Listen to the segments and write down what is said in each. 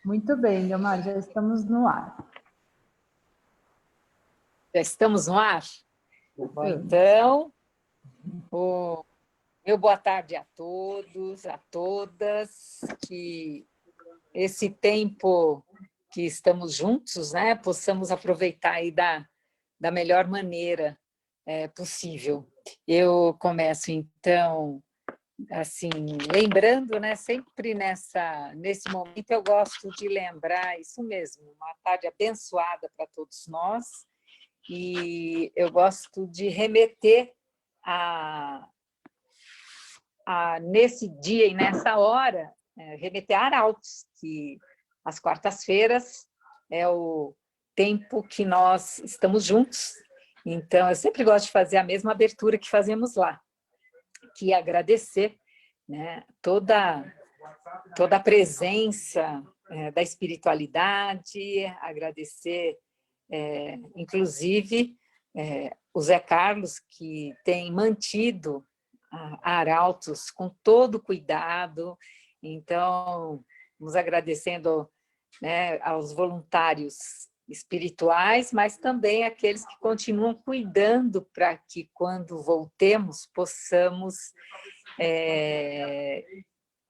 Muito bem, Guilmar, já estamos no ar. Já estamos no ar? Bom, então, meu boa tarde a todos, a todas, que esse tempo que estamos juntos, né, possamos aproveitar aí da melhor maneira possível. Eu começo, então, assim, lembrando, né, sempre nesse momento eu gosto de lembrar isso mesmo, uma tarde abençoada para todos nós, e eu gosto de remeter nesse dia e nessa hora, remeter a arautos, que às quartas-feiras é o tempo que nós estamos juntos. Então, eu sempre gosto de fazer a mesma abertura que fazemos lá, que é agradecer, né, toda a presença da espiritualidade, agradecer, inclusive, o Zé Carlos, que tem mantido a Arautos com todo cuidado. Então, nos agradecendo, né, aos voluntários espirituais, mas também aqueles que continuam cuidando para que, quando voltemos, possamos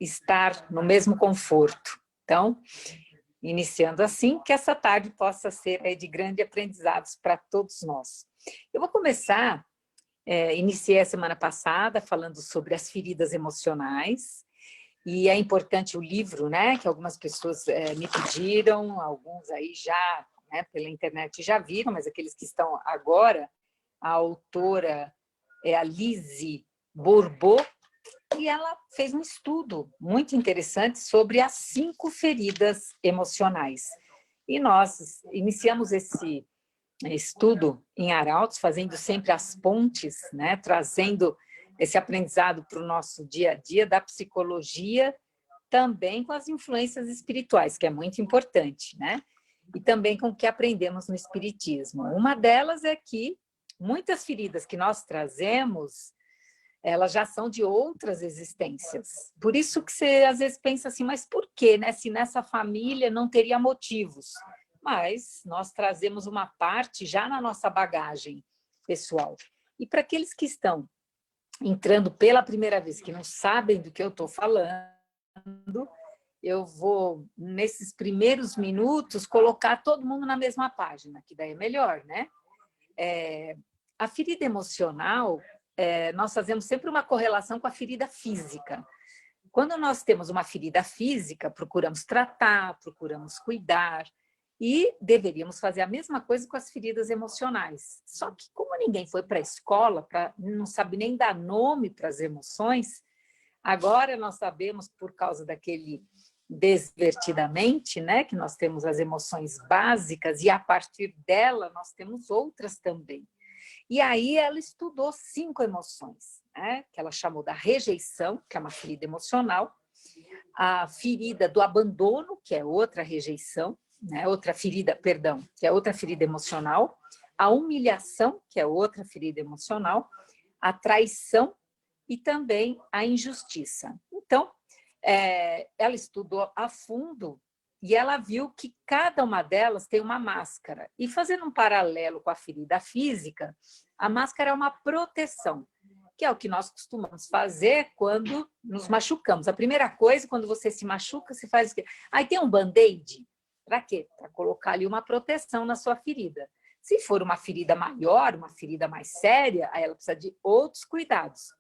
estar no mesmo conforto. Então, iniciando assim, que essa tarde possa ser de grande aprendizados para todos nós. Eu vou começar, iniciei a semana passada falando sobre as feridas emocionais, e é importante o livro, né, que algumas pessoas me pediram, alguns aí já, né, pela internet já viram, mas aqueles que estão agora, a autora é a Lise Bourbeau, e ela fez um estudo muito interessante sobre as 5 feridas emocionais. E nós iniciamos esse estudo em Arautos, fazendo sempre as pontes, né, trazendo esse aprendizado para o nosso dia a dia da psicologia, também com as influências espirituais, que é muito importante, né? E também com o que aprendemos no espiritismo. Uma delas é que muitas feridas que nós trazemos, elas já são de outras existências. Por isso que você às vezes pensa assim, mas por quê, né? Se nessa família não teria motivos. Mas nós trazemos uma parte já na nossa bagagem pessoal. E para aqueles que estão entrando pela primeira vez, que não sabem do que eu estou falando, eu vou, nesses primeiros minutos, colocar todo mundo na mesma página, que daí é melhor, né? A ferida emocional, nós fazemos sempre uma correlação com a ferida física. Quando nós temos uma ferida física, procuramos tratar, procuramos cuidar, e deveríamos fazer a mesma coisa com as feridas emocionais. Só que, como ninguém foi para a escola, não sabe nem dar nome para as emoções, agora nós sabemos, por causa daquele Desvertidamente, né, que nós temos as emoções básicas, e a partir dela nós temos outras também. E aí ela estudou 5 emoções, né, que ela chamou da rejeição, que é uma ferida emocional, a ferida do abandono, que é outra rejeição, né, outra ferida, perdão, que é outra ferida emocional, a humilhação, que é outra ferida emocional, a traição e também a injustiça. Então, ela estudou a fundo e ela viu que cada uma delas tem uma máscara. E fazendo um paralelo com a ferida física, a máscara é uma proteção, que é o que nós costumamos fazer quando nos machucamos. A primeira coisa, quando você se machuca, você faz o quê? Aí tem um band-aid. Para quê? Para colocar ali uma proteção na sua ferida. Se for uma ferida maior, uma ferida mais séria, aí ela precisa de outros cuidados.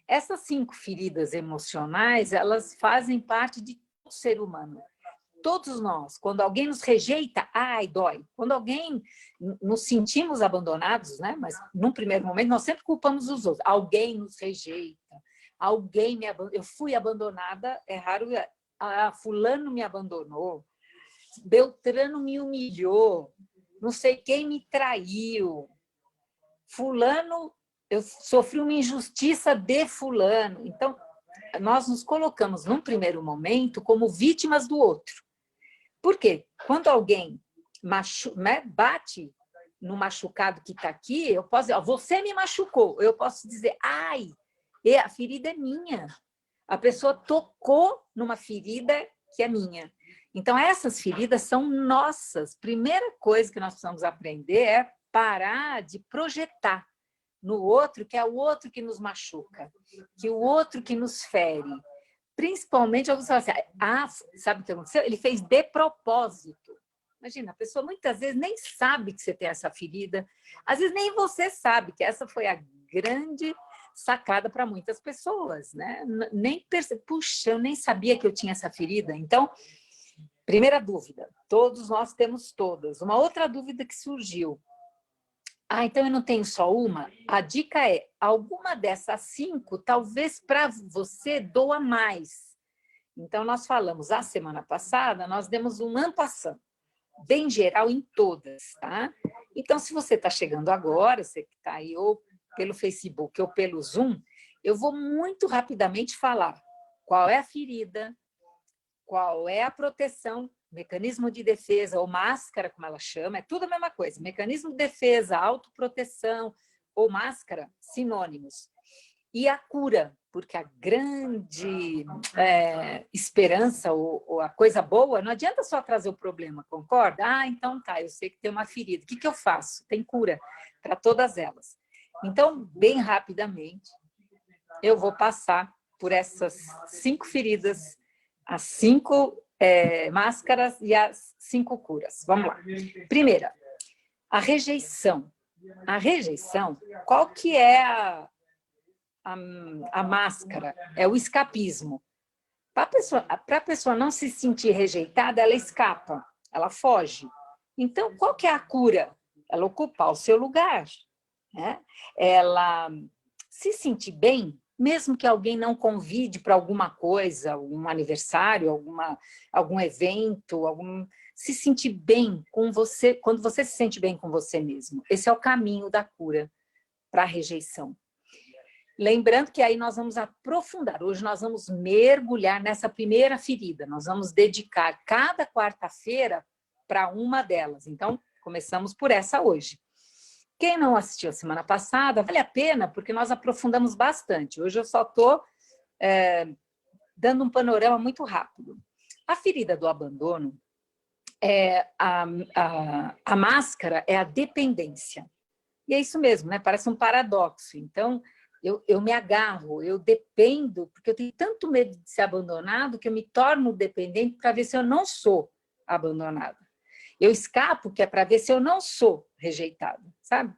Essas 5 feridas emocionais, elas fazem parte de todo ser humano. Todos nós, quando alguém nos rejeita, ai, dói. Quando alguém nos sentimos abandonados, né? Mas num primeiro momento nós sempre culpamos os outros. Alguém nos rejeita, alguém me abandonou. Eu fui abandonada, é raro, fulano me abandonou, Beltrano me humilhou, não sei quem me traiu, fulano, eu sofri uma injustiça de fulano. Então, nós nos colocamos, num primeiro momento, como vítimas do outro. Por quê? Quando alguém bate no machucado que está aqui, eu posso dizer, você me machucou. Eu posso dizer, ai, a ferida é minha. A pessoa tocou numa ferida que é minha. Então, essas feridas são nossas. Primeira coisa que nós precisamos aprender é parar de projetar no outro, que é o outro que nos machuca, que o outro que nos fere. Principalmente, alguns falam assim, sabe o que aconteceu? Ele fez de propósito. Imagina, a pessoa muitas vezes nem sabe que você tem essa ferida, às vezes nem você sabe, que essa foi a grande sacada para muitas pessoas, né? Nem percebe, puxa, eu nem sabia que eu tinha essa ferida. Então, primeira dúvida, todos nós temos todas. Uma outra dúvida que surgiu, então eu não tenho só uma? A dica é, alguma dessas 5, talvez para você doa mais. Então, nós falamos, a semana passada, nós demos um en passant, bem geral em todas, tá? Então, se você está chegando agora, você que está aí ou pelo Facebook ou pelo Zoom, eu vou muito rapidamente falar qual é a ferida, qual é a proteção, mecanismo de defesa ou máscara, como ela chama, é tudo a mesma coisa. Mecanismo de defesa, autoproteção ou máscara, sinônimos. E a cura, porque a grande esperança ou a coisa boa, não adianta só trazer o problema, concorda? Então tá, eu sei que tem uma ferida. O que eu faço? Tem cura para todas elas. Então, bem rapidamente, eu vou passar por essas 5 feridas, as 5 máscaras e as 5 curas. Vamos lá. Primeira, a rejeição. A rejeição, qual que é a máscara? É o escapismo. Para a pessoa não se sentir rejeitada, ela escapa, ela foge. Então, qual que é a cura? Ela ocupar o seu lugar, né? Ela se sentir bem, mesmo que alguém não convide para alguma coisa, um aniversário, algum evento, se sentir bem com você, quando você se sente bem com você mesmo. Esse é o caminho da cura para a rejeição. Lembrando que aí nós vamos aprofundar, hoje nós vamos mergulhar nessa primeira ferida, nós vamos dedicar cada quarta-feira para uma delas. Então, começamos por essa hoje. Quem não assistiu a semana passada, vale a pena, porque nós aprofundamos bastante. Hoje eu só estou dando um panorama muito rápido. A ferida do abandono, a máscara é a dependência. E é isso mesmo, né? Parece um paradoxo. Então, eu me agarro, eu dependo, porque eu tenho tanto medo de ser abandonado que eu me torno dependente para ver se eu não sou abandonada. Eu escapo, que é para ver se eu não sou rejeitada, sabe?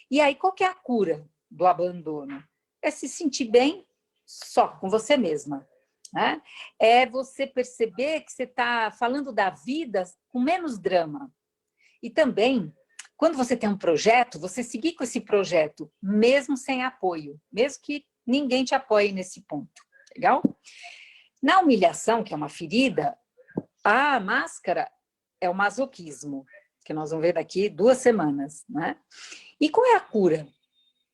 E aí, qual que é a cura do abandono? É se sentir bem só com você mesma, né? É você perceber que você está falando da vida com menos drama. E também, quando você tem um projeto, você seguir com esse projeto, mesmo sem apoio, mesmo que ninguém te apoie nesse ponto, legal? Na humilhação, que é uma ferida, a máscara é o masoquismo, que nós vamos ver daqui 2 semanas, né? E qual é a cura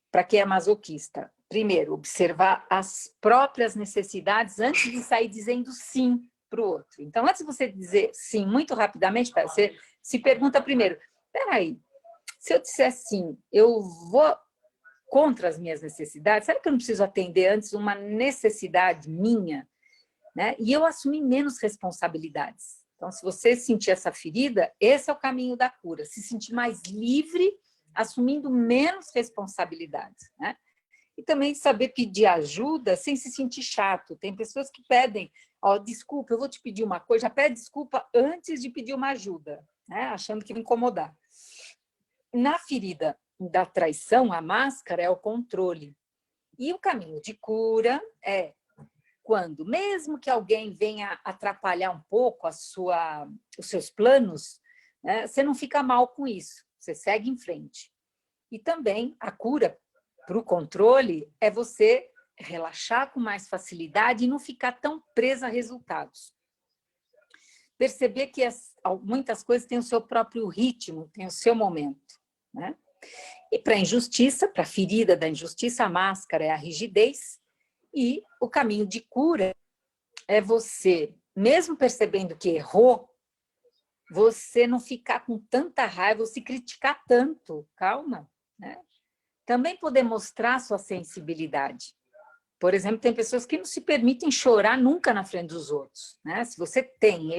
para quem é masoquista? Primeiro, observar as próprias necessidades antes de sair dizendo sim para o outro. Então, antes de você dizer sim muito rapidamente, você se pergunta primeiro, peraí, se eu disser sim, eu vou contra as minhas necessidades? Será que eu não preciso atender antes uma necessidade minha? Né? E eu assumir menos responsabilidades. Então, se você sentir essa ferida, esse é o caminho da cura. Se sentir mais livre, assumindo menos responsabilidades. Né? E também saber pedir ajuda sem se sentir chato. Tem pessoas que pedem, desculpa, eu vou te pedir uma coisa, já pede desculpa antes de pedir uma ajuda, né? Achando que vai incomodar. Na ferida da traição, a máscara é o controle. E o caminho de cura é quando, mesmo que alguém venha atrapalhar um pouco os seus planos, né, você não fica mal com isso, você segue em frente. E também a cura para o controle é você relaxar com mais facilidade e não ficar tão presa a resultados. Perceber que muitas coisas têm o seu próprio ritmo, têm o seu momento. Né? E para a injustiça, para a ferida da injustiça, a máscara é a rigidez, e o caminho de cura é você, mesmo percebendo que errou, você não ficar com tanta raiva, ou se criticar tanto, calma, né? Também poder mostrar sua sensibilidade. Por exemplo, tem pessoas que não se permitem chorar nunca na frente dos outros, né? Se você tem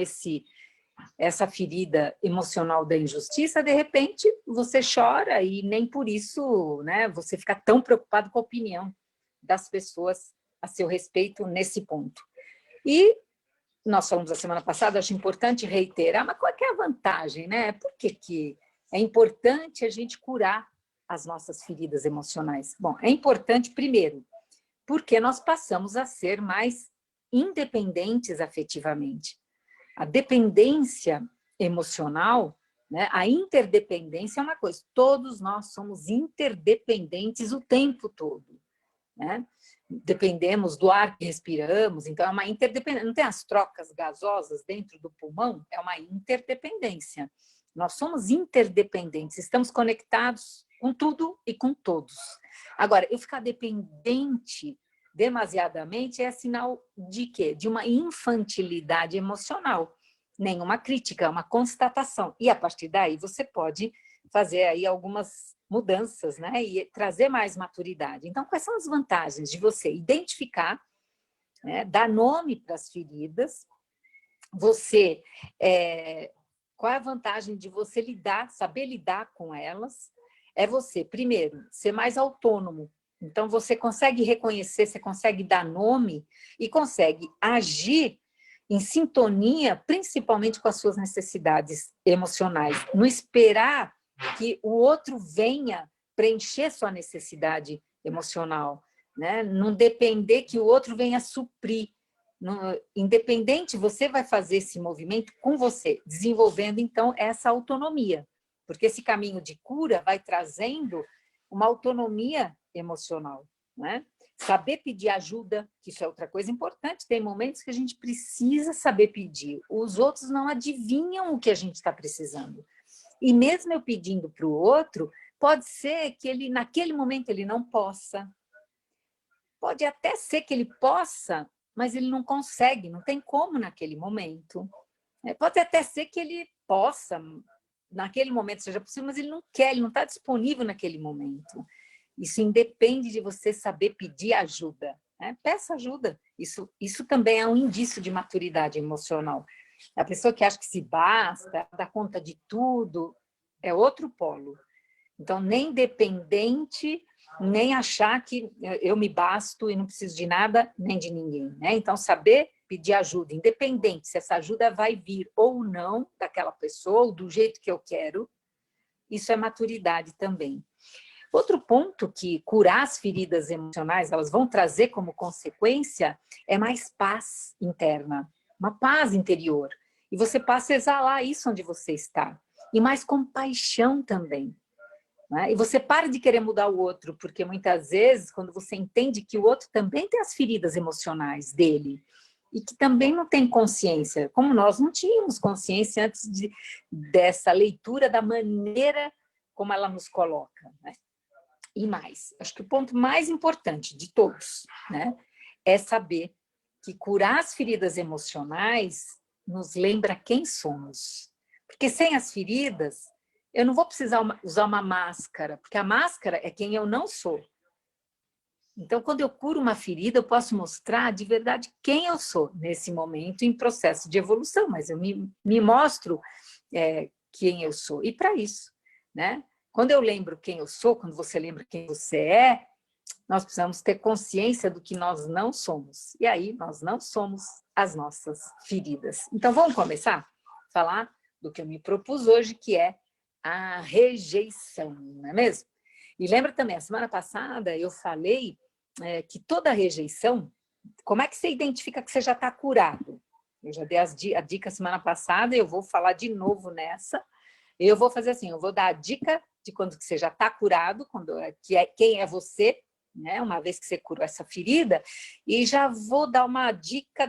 essa ferida emocional da injustiça, de repente você chora e nem por isso, né, você fica tão preocupado com a opinião das pessoas a seu respeito nesse ponto. E nós falamos a semana passada, acho importante reiterar, mas qual é a vantagem, né? Por que é importante a gente curar as nossas feridas emocionais? Bom, é importante, primeiro, porque nós passamos a ser mais independentes afetivamente. A dependência emocional, né, a interdependência é uma coisa, todos nós somos interdependentes o tempo todo, né? Dependemos do ar que respiramos, então é uma interdependência. Não tem as trocas gasosas dentro do pulmão? É uma interdependência. Nós somos interdependentes, estamos conectados com tudo e com todos. Agora, eu ficar dependente demasiadamente é sinal de quê? De uma infantilidade emocional. Nenhuma crítica, é uma constatação. E a partir daí você pode fazer aí algumas mudanças, né? E trazer mais maturidade. Então, quais são as vantagens de você identificar, né? Dar nome para as feridas? Você, qual é a vantagem de você lidar, saber lidar com elas? É você, primeiro, ser mais autônomo. Então, você consegue reconhecer, você consegue dar nome e consegue agir em sintonia, principalmente com as suas necessidades emocionais. Não esperar que o outro venha preencher sua necessidade emocional, né? Não depender que o outro venha suprir. Independente, você vai fazer esse movimento com você, desenvolvendo, então, essa autonomia. Porque esse caminho de cura vai trazendo uma autonomia emocional, né? Saber pedir ajuda, que isso é outra coisa importante. Tem momentos que a gente precisa saber pedir. Os outros não adivinham o que a gente está precisando. E mesmo eu pedindo para o outro, pode ser que ele, naquele momento, ele não possa. Pode até ser que ele possa, mas ele não consegue, não tem como naquele momento. Pode até ser que ele possa, naquele momento seja possível, mas ele não quer, ele não está disponível naquele momento. Isso independe de você saber pedir ajuda, né? Peça ajuda. Isso também é um indício de maturidade emocional. A pessoa que acha que se basta, dá conta de tudo, é outro polo. Então, nem dependente, nem achar que eu me basto e não preciso de nada, nem de ninguém, né? Então, saber pedir ajuda, independente se essa ajuda vai vir ou não daquela pessoa, ou do jeito que eu quero, isso é maturidade também. Outro ponto que curar as feridas emocionais, elas vão trazer como consequência, é mais paz interna, uma paz interior. E você passa a exalar isso onde você está. E mais compaixão também, né? E você para de querer mudar o outro, porque muitas vezes, quando você entende que o outro também tem as feridas emocionais dele, e que também não tem consciência, como nós não tínhamos consciência antes dessa leitura da maneira como ela nos coloca, né? E mais, acho que o ponto mais importante de todos, né, é saber que curar as feridas emocionais nos lembra quem somos. Porque sem as feridas, eu não vou precisar usar uma máscara, porque a máscara é quem eu não sou. Então, quando eu curo uma ferida, eu posso mostrar de verdade quem eu sou nesse momento em processo de evolução, mas eu me mostro quem eu sou. E para isso, né? Quando eu lembro quem eu sou, quando você lembra quem você é, nós precisamos ter consciência do que nós não somos. E aí, nós não somos as nossas feridas. Então, vamos começar a falar do que eu me propus hoje, que é a rejeição, não é mesmo? E lembra também, a semana passada eu falei que toda rejeição, como é que você identifica que você já está curado? Eu já dei a dica semana passada, eu vou falar de novo nessa. Eu vou fazer assim, eu vou dar a dica de quando você já está curado, quem é você, né? Uma vez que você curou essa ferida, e já vou dar uma dica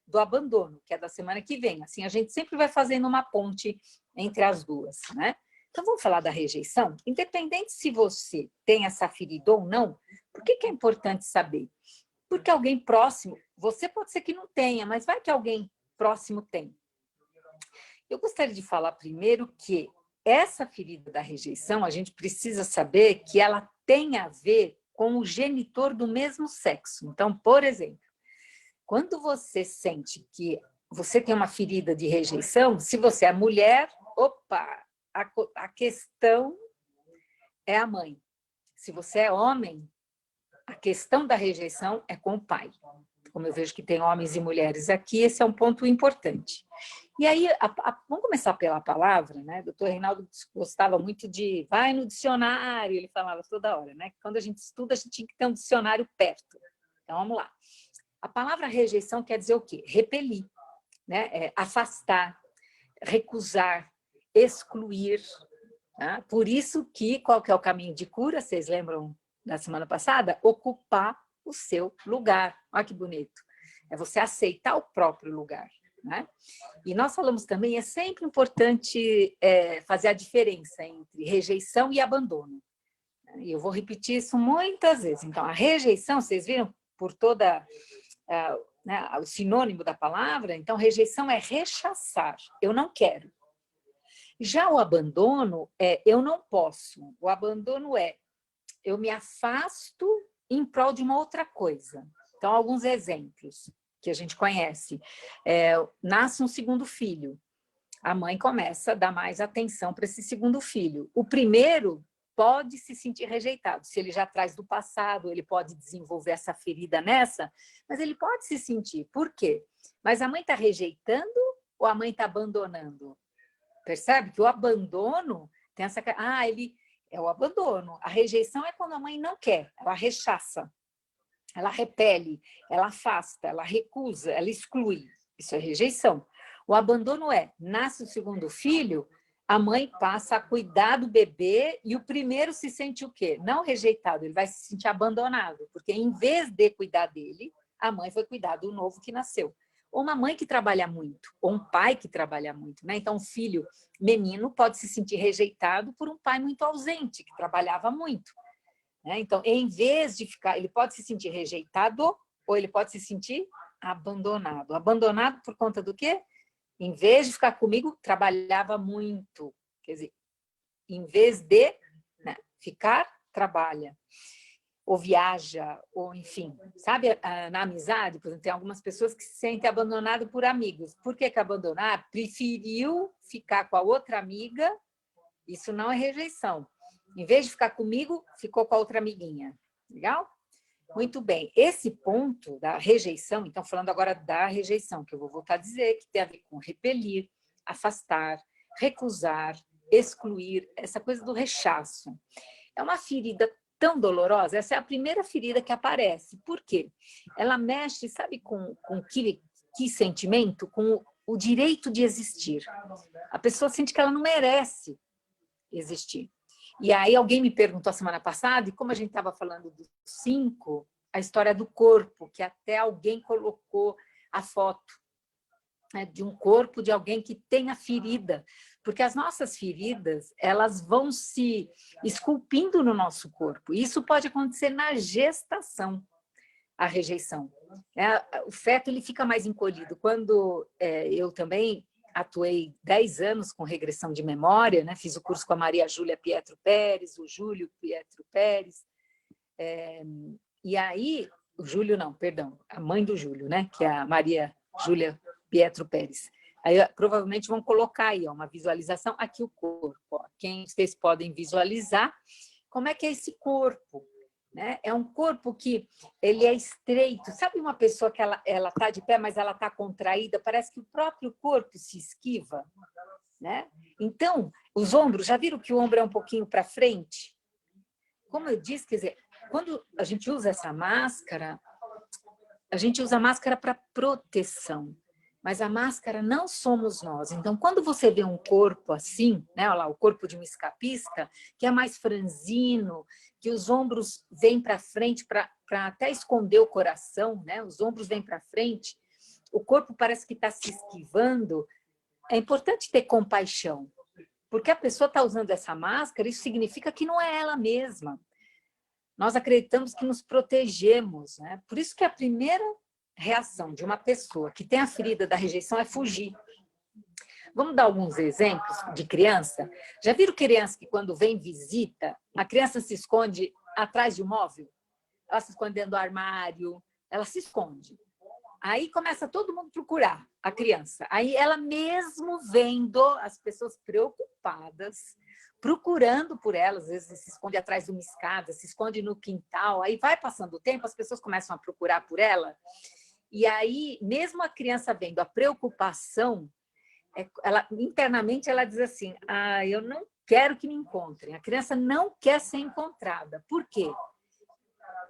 do abandono, que é da semana que vem. Assim, a gente sempre vai fazendo uma ponte entre as duas, né? Então, vamos falar da rejeição? Independente se você tem essa ferida ou não, por que é importante saber? Porque alguém próximo, você pode ser que não tenha, mas vai que alguém próximo tem. Eu gostaria de falar primeiro que essa ferida da rejeição, a gente precisa saber que ela tem a ver com o genitor do mesmo sexo. Então, por exemplo, quando você sente que você tem uma ferida de rejeição, se você é mulher, opa, a questão é a mãe. Se você é homem, a questão da rejeição é com o pai. Como eu vejo que tem homens e mulheres aqui, esse é um ponto importante. E aí, vamos começar pela palavra, né? O doutor Reinaldo gostava muito de vai no dicionário, ele falava toda hora, né? Quando a gente estuda, a gente tinha que ter um dicionário perto. Então, vamos lá. A palavra rejeição quer dizer o quê? Repelir, né? Afastar, recusar, excluir. Né? Por isso que, qual que é o caminho de cura? Vocês lembram da semana passada? Ocupar o seu lugar. Olha que bonito. É você aceitar o próprio lugar. Né? E nós falamos também, é sempre importante fazer a diferença entre rejeição e abandono. E eu vou repetir isso muitas vezes. Então, a rejeição, vocês viram por toda né, o sinônimo da palavra? Então, rejeição é rechaçar. Eu não quero. Já o abandono é eu não posso. O abandono é eu me afasto em prol de uma outra coisa. Então, alguns exemplos que a gente conhece. Nasce um segundo filho. A mãe começa a dar mais atenção para esse segundo filho. O primeiro pode se sentir rejeitado. Se ele já traz do passado, ele pode desenvolver essa ferida nessa, mas ele pode se sentir. Por quê? Mas a mãe está rejeitando ou a mãe está abandonando? Percebe que o abandono tem essa... ele é o abandono. A rejeição é quando a mãe não quer, ela rechaça, ela repele, ela afasta, ela recusa, ela exclui. Isso é rejeição. O abandono nasce o segundo filho, a mãe passa a cuidar do bebê e o primeiro se sente o quê? Não rejeitado, ele vai se sentir abandonado, porque em vez de cuidar dele, a mãe foi cuidar do novo que nasceu. Ou uma mãe que trabalha muito, ou um pai que trabalha muito. Né? Então, um filho menino pode se sentir rejeitado por um pai muito ausente, que trabalhava muito. Né? Então, em vez de ficar... Ele pode se sentir rejeitado ou ele pode se sentir abandonado. Abandonado por conta do quê? Em vez de ficar comigo, trabalhava muito. Quer dizer, em vez de ficar, trabalha. Ou viaja, ou enfim. Sabe, na amizade, por exemplo, tem algumas pessoas que se sentem abandonadas por amigos. Por que abandonar? Preferiu ficar com a outra amiga, isso não é rejeição. Em vez de ficar comigo, ficou com a outra amiguinha. Legal? Muito bem. Esse ponto da rejeição, então falando agora da rejeição, que eu vou voltar a dizer, que tem a ver com repelir, afastar, recusar, excluir, essa coisa do rechaço. É uma ferida tão dolorosa, essa é a primeira ferida que aparece. Por quê? Ela mexe, sabe, com que sentimento? Com o direito de existir. A pessoa sente que ela não merece existir. E aí alguém me perguntou a semana passada, e como a gente estava falando dos 5, a história do corpo, que até alguém colocou a foto de um corpo de alguém que tem a ferida, porque as nossas feridas, elas vão se esculpindo no nosso corpo. Isso pode acontecer na gestação, a rejeição. O feto ele fica mais encolhido. Quando eu também atuei 10 anos com regressão de memória, né? Fiz o curso com a Maria Júlia Pietro Pérez, o Júlio Pietro Pérez, e aí, o Júlio não, perdão, a mãe do Júlio, né? Que é a Maria Júlia Pietro Pérez. Aí, provavelmente vão colocar aí uma visualização, aqui o corpo. Ó. Quem vocês podem visualizar, como é que é esse corpo? Né? É um corpo que ele é estreito. Sabe uma pessoa que ela está de pé, mas ela está contraída? Parece que o próprio corpo se esquiva. Né? Então, os ombros, já viram que o ombro é um pouquinho para frente? Como eu disse, quer dizer, quando a gente usa essa máscara, a gente usa a máscara para proteção. Mas a máscara não somos nós. Então, quando você vê um corpo assim, né, olha lá, o corpo de um escapista, que é mais franzino, que os ombros vêm para frente para até esconder o coração, né, os ombros vêm para frente, o corpo parece que está se esquivando, é importante ter compaixão, porque a pessoa está usando essa máscara, isso significa que não é ela mesma. Nós acreditamos que nos protegemos, né? Por isso que a primeira reação de uma pessoa que tem a ferida da rejeição é fugir. Vamos dar alguns exemplos de criança? Já viram criança que quando vem visita, a criança se esconde atrás de um móvel? Ela se esconde dentro do armário, ela se esconde. Aí começa todo mundo a procurar a criança. Aí ela mesmo vendo as pessoas preocupadas, procurando por ela, às vezes se esconde atrás de uma escada, se esconde no quintal, aí vai passando o tempo, as pessoas começam a procurar por ela, e aí, mesmo a criança vendo a preocupação, ela, internamente ela diz assim, eu não quero que me encontrem. A criança não quer ser encontrada. Por quê?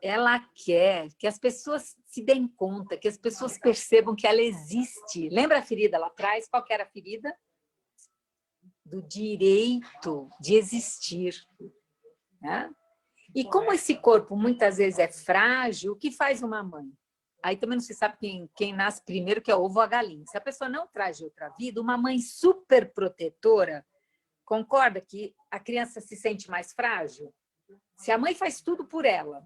Ela quer que as pessoas se deem conta, que as pessoas percebam que ela existe. Lembra a ferida lá atrás? Qual que era a ferida? Do direito de existir. Né? E como esse corpo muitas vezes é frágil, o que faz uma mãe? Aí também não se sabe quem nasce primeiro, que é o ovo ou a galinha. Se a pessoa não traz de outra vida, uma mãe super protetora, concorda que a criança se sente mais frágil? Se a mãe faz tudo por ela,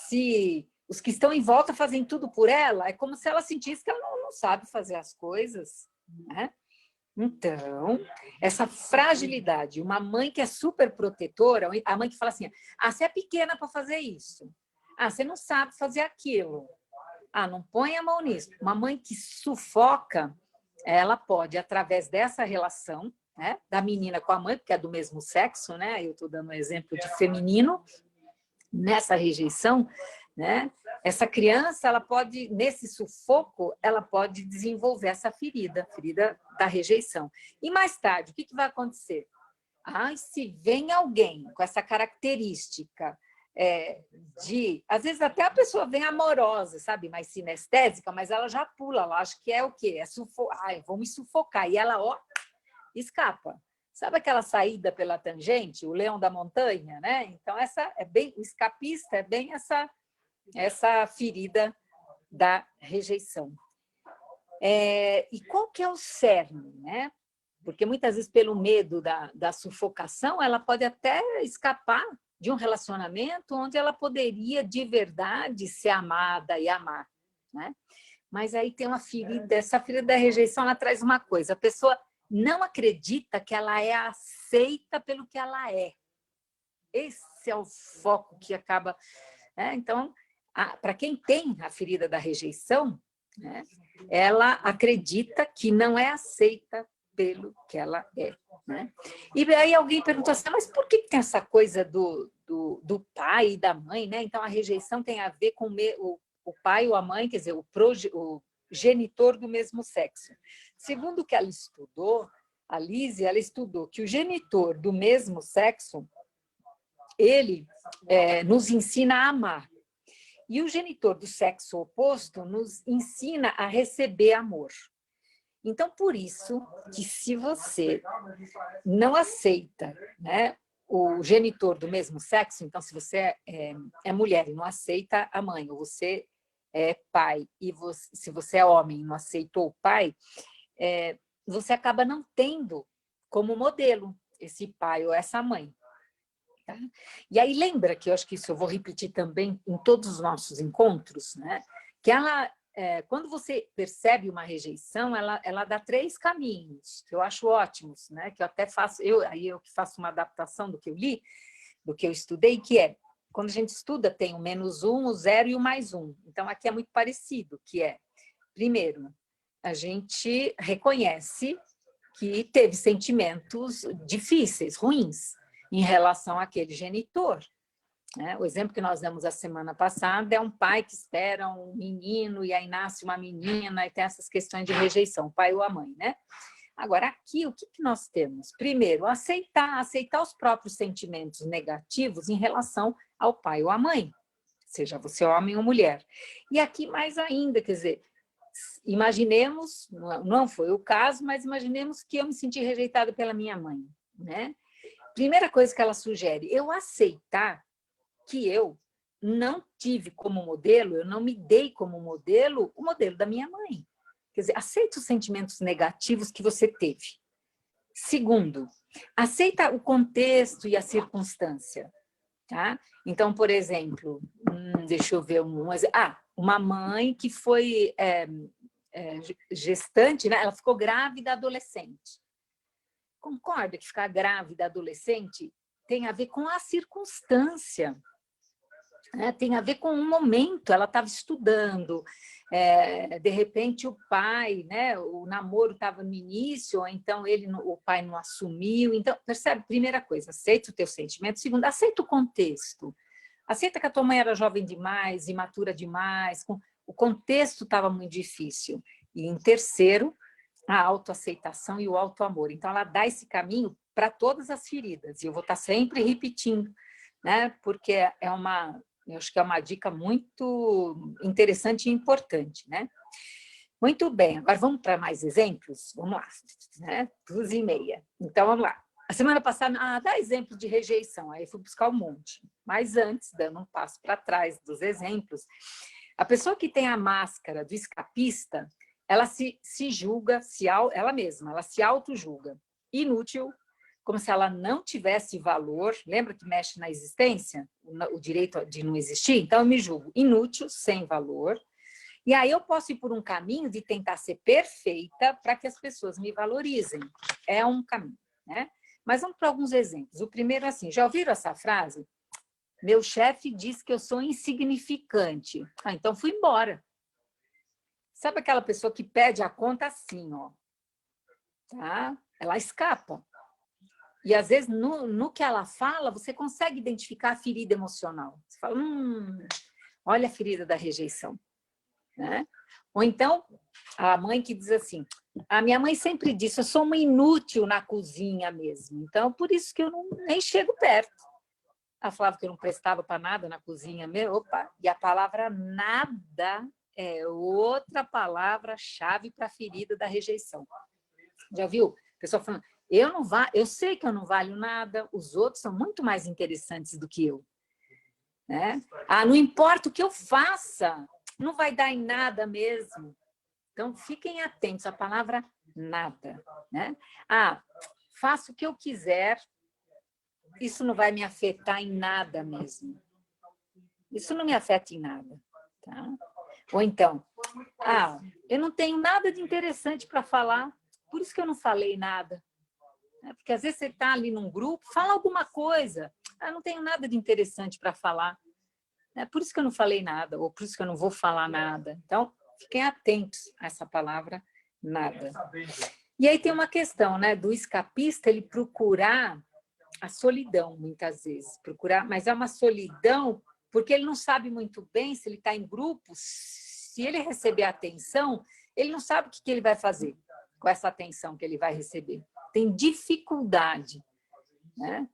se os que estão em volta fazem tudo por ela, é como se ela sentisse que ela não sabe fazer as coisas. Né? Então, essa fragilidade, uma mãe que é super protetora, a mãe que fala assim, você é pequena para fazer isso, você não sabe fazer aquilo, não põe a mão nisso. Uma mãe que sufoca, ela pode, através dessa relação, né, da menina com a mãe, porque é do mesmo sexo, né? Eu estou dando um exemplo de feminino, nessa rejeição, né? Essa criança, ela pode, nesse sufoco, ela pode desenvolver essa ferida, a ferida da rejeição. E mais tarde, o que vai acontecer? Se vem alguém com essa característica às vezes até a pessoa vem amorosa, sabe, mais sinestésica, mas ela já pula, ela acha que é o quê? Vou me sufocar. E ela, escapa. Sabe aquela saída pela tangente, o leão da montanha, né? Então, o escapista é bem essa ferida da rejeição. E qual que é o cerne, né? Porque muitas vezes, pelo medo da sufocação, ela pode até escapar de um relacionamento onde ela poderia, de verdade, ser amada e amar. Né? Mas aí tem uma ferida, essa ferida da rejeição, ela traz uma coisa, a pessoa não acredita que ela é aceita pelo que ela é. Esse é o foco que acaba... Então, para quem tem a ferida da rejeição, né, ela acredita que não é aceita pelo que ela é. Né? E aí alguém perguntou assim, mas por que tem essa coisa do pai e da mãe? Né? Então, a rejeição tem a ver com o pai ou a mãe, quer dizer, o genitor do mesmo sexo. Segundo o que ela estudou, a Lise, ela estudou que o genitor do mesmo sexo, ele nos ensina a amar. E o genitor do sexo oposto nos ensina a receber amor. Então, por isso que se você não aceita, né, o genitor do mesmo sexo, então se você é mulher e não aceita a mãe, ou você é pai, e se você é homem e não aceitou o pai, você acaba não tendo como modelo esse pai ou essa mãe. Tá? E aí lembra que eu acho que isso eu vou repetir também em todos os nossos encontros, né? Que quando você percebe uma rejeição, ela dá 3 caminhos, que eu acho ótimos, né? Que eu até faço, eu que faço uma adaptação do que eu li, do que eu estudei, que quando a gente estuda, tem o -1, o 0 e o +1. Então, aqui é muito parecido, que primeiro, a gente reconhece que teve sentimentos difíceis, ruins, em relação àquele genitor. Né? O exemplo que nós demos a semana passada é um pai que espera um menino e aí nasce uma menina e tem essas questões de rejeição, o pai ou a mãe. Né? Agora, aqui, o que nós temos? Primeiro, aceitar os próprios sentimentos negativos em relação ao pai ou à mãe, seja você homem ou mulher. E aqui mais ainda, quer dizer, imaginemos, não foi o caso, mas imaginemos que eu me senti rejeitada pela minha mãe. Né? Primeira coisa que ela sugere, eu aceitar que eu não tive como modelo, eu não me dei como modelo o modelo da minha mãe. Quer dizer, aceita os sentimentos negativos que você teve. Segundo, aceita o contexto e a circunstância. Tá? Então, por exemplo, deixa eu ver uma mãe que foi gestante, né? Ela ficou grávida adolescente. Concorda que ficar grávida adolescente tem a ver com a circunstância, né? Tem a ver com um momento, ela estava estudando, De repente o pai, né, o namoro estava no início, ou então o pai não assumiu. Então, percebe? Primeira coisa, aceita o teu sentimento. Segunda, aceita o contexto. Aceita que a tua mãe era jovem demais, imatura demais, o contexto estava muito difícil. E em terceiro, a autoaceitação e o autoamor. Então, ela dá esse caminho para todas as feridas. E eu vou estar sempre repetindo, né? Porque eu acho que é uma dica muito interessante e importante, né? Muito bem, agora vamos para mais exemplos? Vamos lá, né? 2h30. Então, vamos lá. A semana passada, dá exemplo de rejeição, aí eu fui buscar um monte. Mas antes, dando um passo para trás dos exemplos, a pessoa que tem a máscara do escapista, ela se julga, ela mesma, ela se auto-julga inútil, como se ela não tivesse valor. Lembra que mexe na existência? O direito de não existir? Então, eu me julgo inútil, sem valor. E aí eu posso ir por um caminho de tentar ser perfeita para que as pessoas me valorizem. É um caminho, né? Mas vamos para alguns exemplos. O primeiro, assim, já ouviram essa frase? Meu chefe diz que eu sou insignificante. Então fui embora. Sabe aquela pessoa que pede a conta assim, ó? Tá? Ela escapa. E, às vezes, no que ela fala, você consegue identificar a ferida emocional. Você fala, olha a ferida da rejeição. Né? Ou então, a mãe que diz assim, a minha mãe sempre disse, eu sou uma inútil na cozinha mesmo, então, por isso que eu nem chego perto. Ela falava que eu não prestava para nada na cozinha mesmo. Opa, e a palavra nada é outra palavra-chave para a ferida da rejeição. Já viu? A pessoa falando, eu sei que eu não valho nada, os outros são muito mais interessantes do que eu. Né? Não importa o que eu faça, não vai dar em nada mesmo. Então, fiquem atentos à palavra nada. Né? Faço o que eu quiser, isso não vai me afetar em nada mesmo. Isso não me afeta em nada. Tá? Ou então, eu não tenho nada de interessante para falar, por isso que eu não falei nada. Porque às vezes você está ali num grupo, fala alguma coisa, não tenho nada de interessante para falar. Por isso que eu não falei nada, ou por isso que eu não vou falar nada. Então, fiquem atentos a essa palavra nada. E aí tem uma questão, né, do escapista, ele procurar a solidão, muitas vezes. Mas é uma solidão porque ele não sabe muito bem se ele está em grupo, se ele receber atenção, ele não sabe o que ele vai fazer com essa atenção que ele vai receber. Tem dificuldade, né?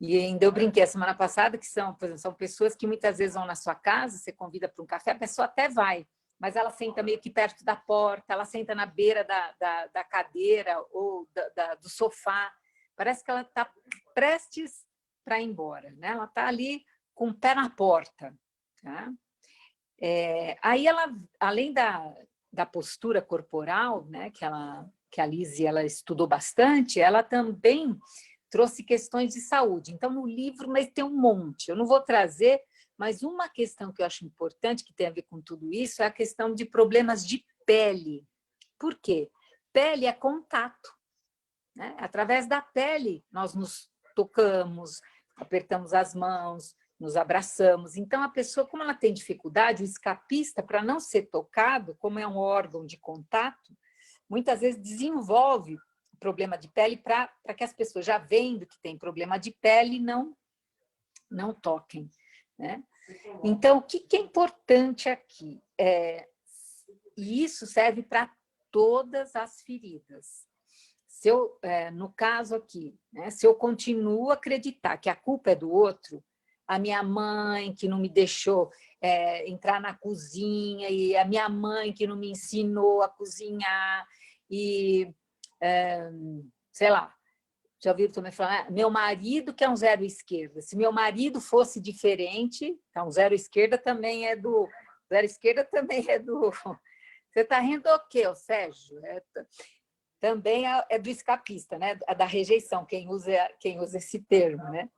E ainda eu brinquei a semana passada que são pessoas que muitas vezes vão na sua casa, você convida para um café, a pessoa até vai, mas ela senta meio que perto da porta, ela senta na beira da cadeira ou do sofá. Parece que ela está prestes para ir embora, né? Ela está ali com o pé na porta. Tá? Aí ela, além da postura corporal, né, que a Lise ela estudou bastante, ela também trouxe questões de saúde. Então, no livro, mas tem um monte. Eu não vou trazer, mas uma questão que eu acho importante, que tem a ver com tudo isso, é a questão de problemas de pele. Por quê? Pele é contato. Né? Através da pele, nós nos tocamos, apertamos as mãos, nos abraçamos. Então, a pessoa, como ela tem dificuldade, o escapista, para não ser tocado, como é um órgão de contato, muitas vezes desenvolve problema de pele para que as pessoas, já vendo que tem problema de pele, não toquem. Né? Então, o que é importante aqui? E isso serve para todas as feridas. No caso aqui, né, se eu continuo a acreditar que a culpa é do outro, a minha mãe que não me deixou entrar na cozinha, e a minha mãe que não me ensinou a cozinhar, e sei lá, já ouviram também falar, meu marido que é um zero esquerda. Se meu marido fosse diferente, então zero esquerda também é do... Zero esquerda também é do... Você está rindo o quê, Sérgio? Também é do escapista, né? Da rejeição, quem usa esse termo, né?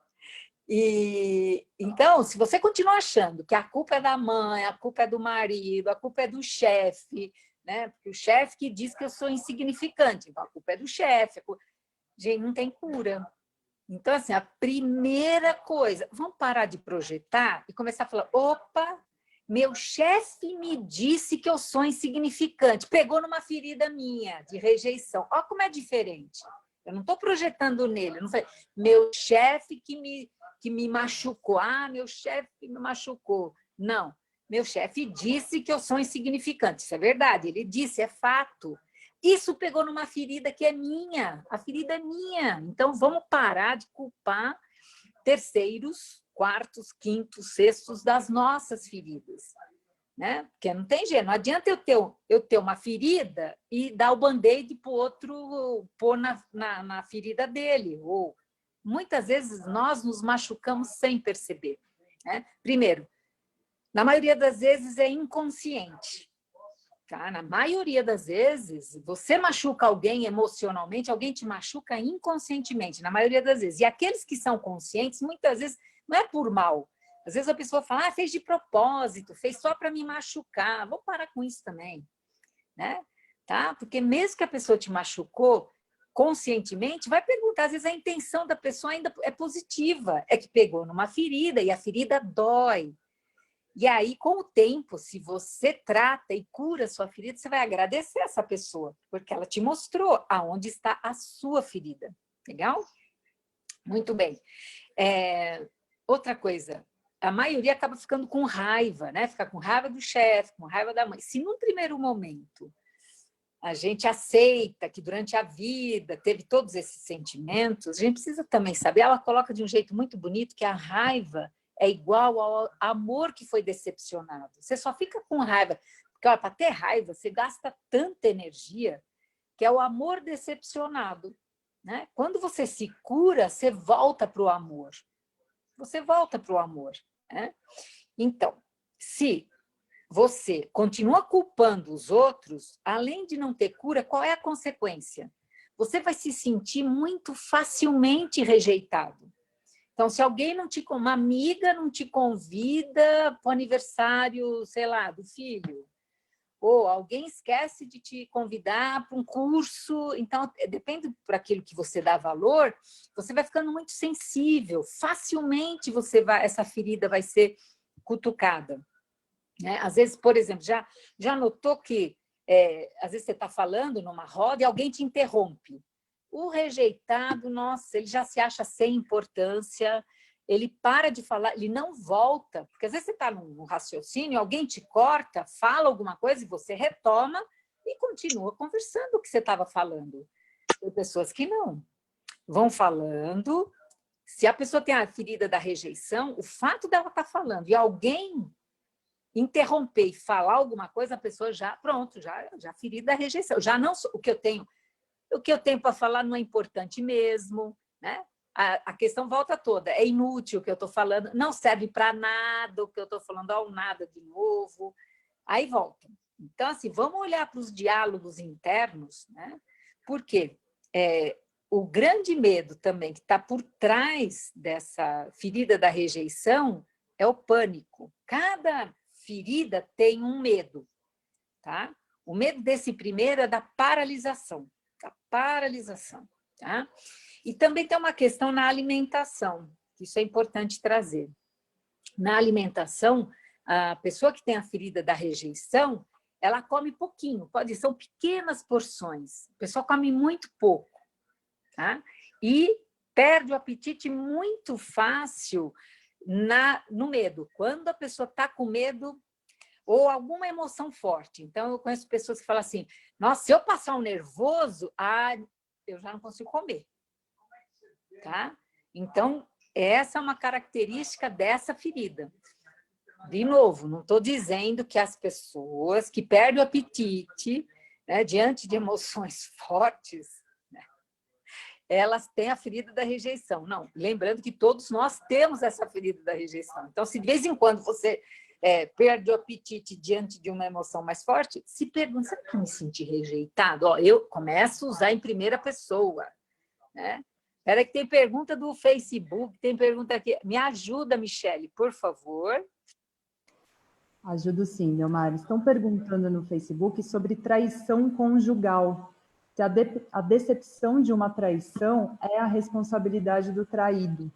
E então, se você continuar achando que a culpa é da mãe, a culpa é do marido, a culpa é do chefe, né? Porque o chefe que diz que eu sou insignificante, então a culpa é do chefe. Gente, não tem cura. Então, assim, a primeira coisa, vamos parar de projetar e começar a falar, opa, Meu chefe me disse que eu sou insignificante. Pegou numa ferida minha de rejeição. Olha como é diferente. Eu não estou projetando nele. Eu não falei, meu chefe que me machucou. Ah, meu chefe me machucou. Não. Meu chefe disse que eu sou insignificante. Isso é verdade. Ele disse, é fato. Isso pegou numa ferida que é minha. A ferida é minha. Então, vamos parar de culpar terceiros, quartos, quintos, sextos das nossas feridas, né? Porque não tem jeito, não adianta eu ter uma ferida e dar o band-aid para o outro pôr na ferida dele. Ou muitas vezes nós nos machucamos sem perceber, né? Primeiro, na maioria das vezes é inconsciente. Tá? Na maioria das vezes, você machuca alguém emocionalmente, alguém te machuca inconscientemente, na maioria das vezes. E aqueles que são conscientes, muitas vezes, não é por mal. Às vezes a pessoa fala, ah, fez de propósito, fez só para me machucar. Vou parar com isso também, né? Tá? Porque mesmo que a pessoa te machucou conscientemente, vai perguntar, às vezes a intenção da pessoa ainda é positiva, é que pegou numa ferida e a ferida dói. E aí, com o tempo, se você trata e cura a sua ferida, você vai agradecer essa pessoa, porque ela te mostrou aonde está a sua ferida. Legal? Muito bem. Outra coisa, a maioria acaba ficando com raiva, né? Fica com raiva do chefe, com raiva da mãe. Se num primeiro momento a gente aceita que durante a vida teve todos esses sentimentos, a gente precisa também saber, ela coloca de um jeito muito bonito que a raiva é igual ao amor que foi decepcionado. Você só fica com raiva, porque para ter raiva você gasta tanta energia, que é o amor decepcionado, né? Quando você se cura, você volta para o amor. Você volta para o amor, né? Então, se você continua culpando os outros, além de não ter cura, qual é a consequência? Você vai se sentir muito facilmente rejeitado. Então, se alguém uma amiga não te convida para o aniversário, sei lá, do filho, ou alguém esquece de te convidar para um curso, então, depende por aquilo que você dá valor, você vai ficando muito sensível, facilmente essa ferida vai ser cutucada. Né? Às vezes, por exemplo, já notou que, às vezes você está falando numa roda e alguém te interrompe. O rejeitado, nossa, ele já se acha sem importância, ele para de falar, ele não volta, porque às vezes você está num raciocínio, alguém te corta, fala alguma coisa e você retoma e continua conversando o que você estava falando. Tem pessoas que não, vão falando. Se a pessoa tem a ferida da rejeição, o fato dela estar falando e alguém interromper e falar alguma coisa, a pessoa já, pronto, já ferida da rejeição. Já não, o que eu tenho para falar não é importante mesmo, né? A questão volta toda, é inútil o que eu estou falando, não serve para nada o que eu estou falando, ao nada de novo, aí volta. Então, assim, vamos olhar para os diálogos internos, né? Porque o grande medo também que está por trás dessa ferida da rejeição é o pânico. Cada ferida tem um medo, tá? O medo desse primeiro é da paralisação, tá? E também tem uma questão na alimentação, isso é importante trazer. Na alimentação, a pessoa que tem a ferida da rejeição, ela come pouquinho, são pequenas porções, a pessoa come muito pouco, tá? E perde o apetite muito fácil no medo. Quando a pessoa está com medo ou alguma emoção forte. Então, eu conheço pessoas que falam assim, nossa, se eu passar um nervoso, eu já não consigo comer. Tá? Então, essa é uma característica dessa ferida. De novo, não estou dizendo que as pessoas que perdem o apetite, né, diante de emoções fortes, né, elas têm a ferida da rejeição. Não, lembrando que todos nós temos essa ferida da rejeição. Então, se de vez em quando você perde o apetite diante de uma emoção mais forte, se pergunta, será que eu me senti rejeitado? Eu começo a usar em primeira pessoa, né? Espera que tem pergunta do Facebook, tem pergunta aqui. Me ajuda, Michele, por favor. Ajudo sim, Delmar. Estão perguntando no Facebook sobre traição conjugal. Se a decepção de uma traição é a responsabilidade do traído.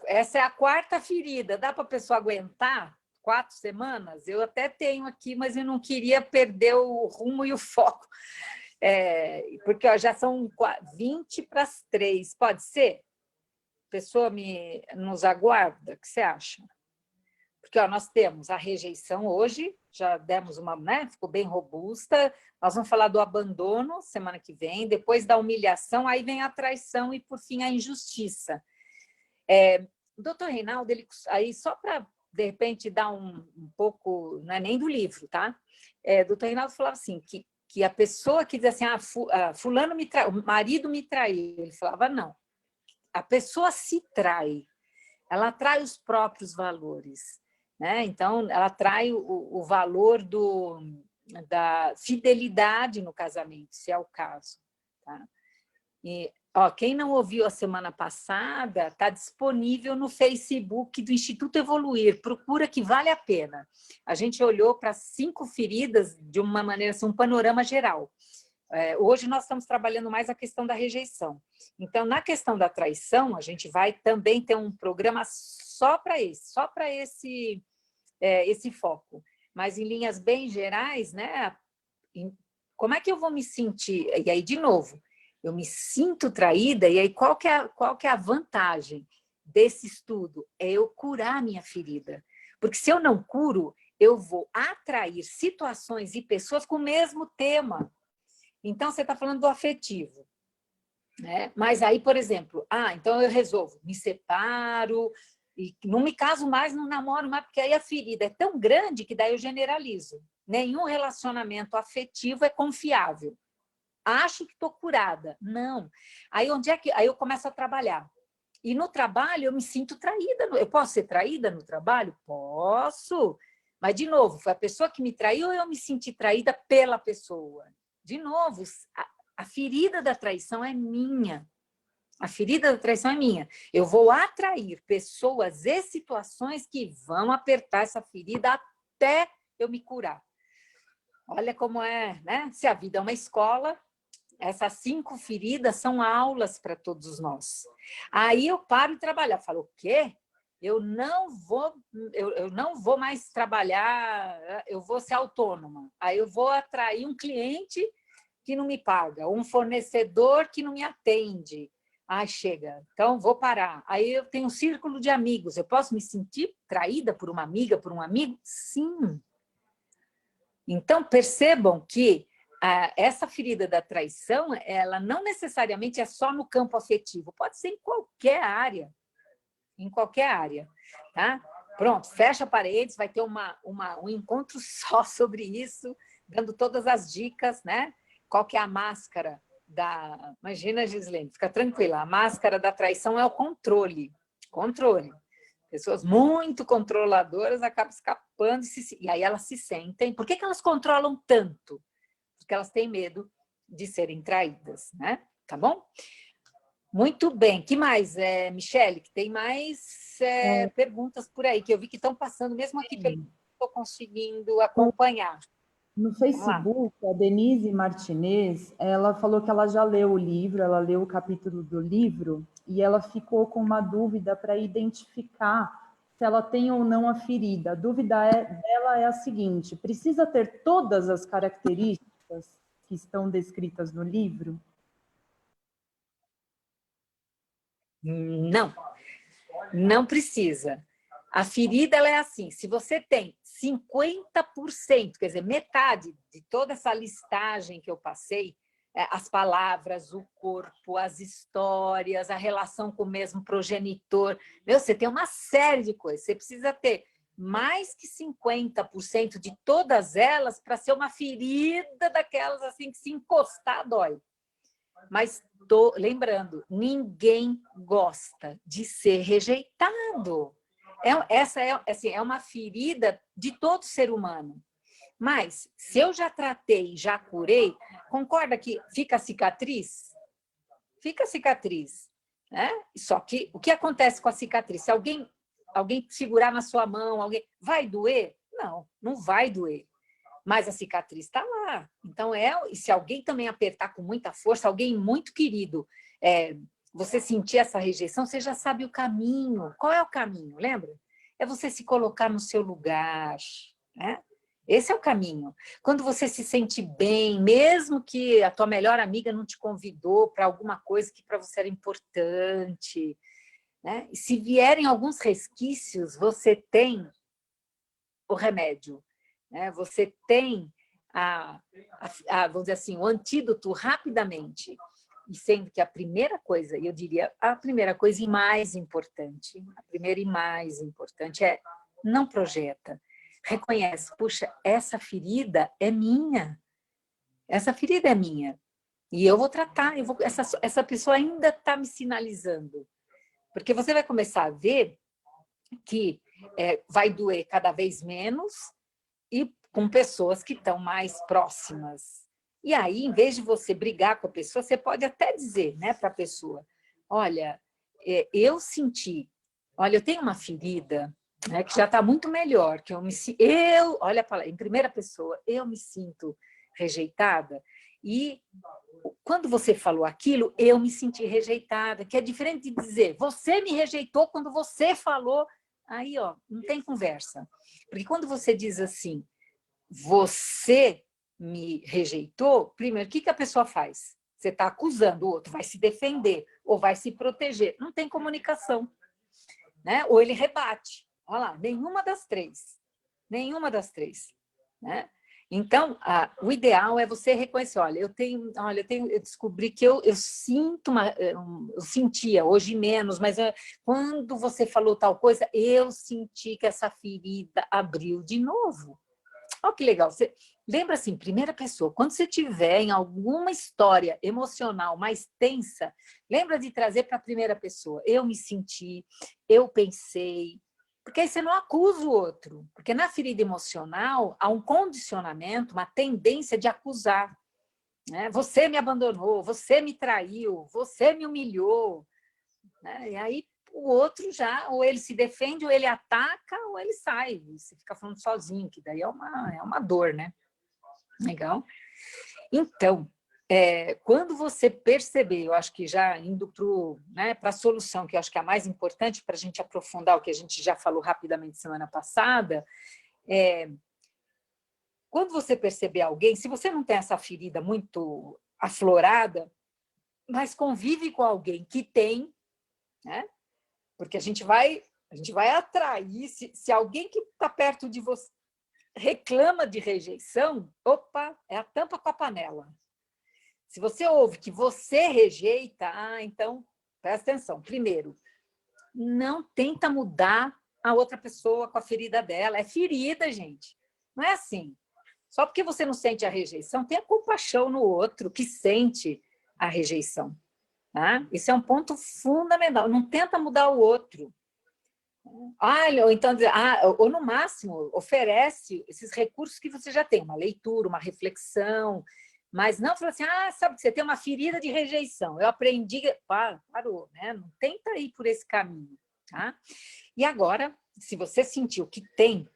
Essa é a quarta ferida. Dá para a pessoa aguentar 4 semanas? Eu até tenho aqui, mas eu não queria perder o rumo e o foco. Porque ó, já são 20 para as 3. Pode ser? A pessoa nos aguarda? O que você acha? Porque ó, nós temos a rejeição hoje, já demos uma, né? Ficou bem robusta. Nós vamos falar do abandono semana que vem, depois da humilhação, aí vem a traição e, por fim, a injustiça. O doutor Reinaldo, aí só para, de repente, dar um pouco, não é nem do livro, tá? O doutor Reinaldo falava assim, que a pessoa que diz assim, fulano me traiu, o marido me traiu, ele falava, não, a pessoa se trai, ela trai os próprios valores, né? Então, ela trai o valor da fidelidade no casamento, se é o caso, tá? E, ó, quem não ouviu a semana passada, está disponível no Facebook do Instituto Evoluir, procura que vale a pena. A gente olhou para 5 feridas de uma maneira, assim, um panorama geral. Hoje nós estamos trabalhando mais a questão da rejeição. Então, na questão da traição, a gente vai também ter um programa só para esse foco. Mas, em linhas bem gerais, né, como é que eu vou me sentir? E aí, de novo, eu me sinto traída, e aí qual que é a vantagem desse estudo? É eu curar a minha ferida. Porque se eu não curo, eu vou atrair situações e pessoas com o mesmo tema. Então, você está falando do afetivo, né? Mas aí, por exemplo, então eu resolvo, me separo, e não me caso mais, não namoro mais, porque aí a ferida é tão grande que daí eu generalizo. Nenhum relacionamento afetivo é confiável. Acho que estou curada. Não. Aí, aí eu começo a trabalhar. E no trabalho eu me sinto traída. Eu posso ser traída no trabalho? Posso. Mas, de novo, foi a pessoa que me traiu ou eu me senti traída pela pessoa? De novo, a ferida da traição é minha. A ferida da traição é minha. Eu vou atrair pessoas e situações que vão apertar essa ferida até eu me curar. Olha como é, né? Se a vida é uma escola, essas 5 feridas são aulas para todos nós. Aí eu paro de trabalhar. Falo, o quê? Eu não vou mais trabalhar, eu vou ser autônoma. Aí eu vou atrair um cliente que não me paga, um fornecedor que não me atende. Chega, então vou parar. Aí eu tenho um círculo de amigos. Eu posso me sentir traída por uma amiga, por um amigo? Sim. Então, percebam que essa ferida da traição, ela não necessariamente é só no campo afetivo, pode ser em qualquer área. Em qualquer área, tá? Pronto, fecha parênteses, vai ter um encontro só sobre isso, dando todas as dicas, né? Qual que é a máscara da... Imagina, Gislene, fica tranquila, a máscara da traição é o controle. Controle. Pessoas muito controladoras acabam escapando e aí elas se sentem... Por que elas controlam tanto? Porque elas têm medo de serem traídas, né? Tá bom? Muito bem. Que mais, Michele? Que tem mais perguntas por aí, que eu vi que estão passando, mesmo aqui, pelo que estou conseguindo acompanhar. No Facebook, a Denise Martinez, ela falou que ela já leu o livro, ela leu o capítulo do livro, e ela ficou com uma dúvida para identificar se ela tem ou não a ferida. A dúvida dela é a seguinte: precisa ter todas as características que estão descritas no livro? Não, não precisa. A ferida ela é assim, se você tem 50%, quer dizer, metade de toda essa listagem que eu passei, as palavras, o corpo, as histórias, a relação com o mesmo progenitor, você tem uma série de coisas, você precisa ter mais que 50% de todas elas para ser uma ferida daquelas assim que se encostar dói. Mas lembrando, ninguém gosta de ser rejeitado. Essa é uma ferida de todo ser humano. Mas, se eu já tratei, já curei, concorda que fica cicatriz? Fica cicatriz, né? Só que o que acontece com a cicatriz? Se alguém segurar na sua mão, vai doer? Não, não vai doer. Mas a cicatriz está lá. Então, se alguém também apertar com muita força, alguém muito querido, você sentir essa rejeição, você já sabe o caminho. Qual é o caminho, lembra? É você se colocar no seu lugar, né? Esse é o caminho. Quando você se sente bem, mesmo que a tua melhor amiga não te convidou para alguma coisa que para você era importante, né? E se vierem alguns resquícios, você tem o remédio, né? Você tem vamos dizer assim, o antídoto rapidamente. E sendo que a primeira coisa, eu diria, a primeira coisa e mais importante, a primeira e mais importante é não projeta. Reconhece, puxa, essa ferida é minha. Essa ferida é minha. E eu vou tratar, essa pessoa ainda está me sinalizando. Porque você vai começar a ver que vai doer cada vez menos e com pessoas que estão mais próximas. E aí, em vez de você brigar com a pessoa, você pode até dizer, né, para a pessoa, olha, eu senti, olha, eu tenho uma ferida, né, que já está muito melhor, que olha, em primeira pessoa, eu me sinto rejeitada, e quando você falou aquilo, eu me senti rejeitada, que é diferente de dizer, você me rejeitou quando você falou, aí, ó, não tem conversa. Porque quando você diz assim, você me rejeitou, primeiro, o que a pessoa faz? Você está acusando o outro, vai se defender ou vai se proteger. Não tem comunicação, né? Ou ele rebate. Olha lá, nenhuma das três. Nenhuma das três, né? Então, o ideal é você reconhecer, olha, eu descobri que eu sinto eu sentia, hoje menos, mas quando você falou tal coisa, eu senti que essa ferida abriu de novo. Olha que legal. Você lembra assim, primeira pessoa, quando você tiver em alguma história emocional mais tensa, lembra de trazer para a primeira pessoa. Eu me senti, eu pensei, porque aí você não acusa o outro, porque na ferida emocional há um condicionamento, uma tendência de acusar, né? Você me abandonou, você me traiu, você me humilhou, né? E aí o outro já, ou ele se defende, ou ele ataca, ou ele sai, e você fica falando sozinho, que daí é uma dor, né? Legal? Então, quando você perceber, eu acho que já indo para a solução, que eu acho que é a mais importante para a gente aprofundar o que a gente já falou rapidamente semana passada, quando você perceber alguém, se você não tem essa ferida muito aflorada, mas convive com alguém que tem, né? Porque a gente vai atrair, se alguém que está perto de você reclama de rejeição, opa, é a tampa com a panela. Se você ouve que você rejeita, então, presta atenção. Primeiro, não tenta mudar a outra pessoa com a ferida dela. É ferida, gente. Não é assim. Só porque você não sente a rejeição, tenha compaixão no outro que sente a rejeição. Tá? Isso é um ponto fundamental. Não tenta mudar o outro. Ou então, ou no máximo, oferece esses recursos que você já tem, uma leitura, uma reflexão, mas não fala assim, sabe que você tem uma ferida de rejeição, eu aprendi, parou, né? Não tenta ir por esse caminho, tá? E agora, se você sentiu que tem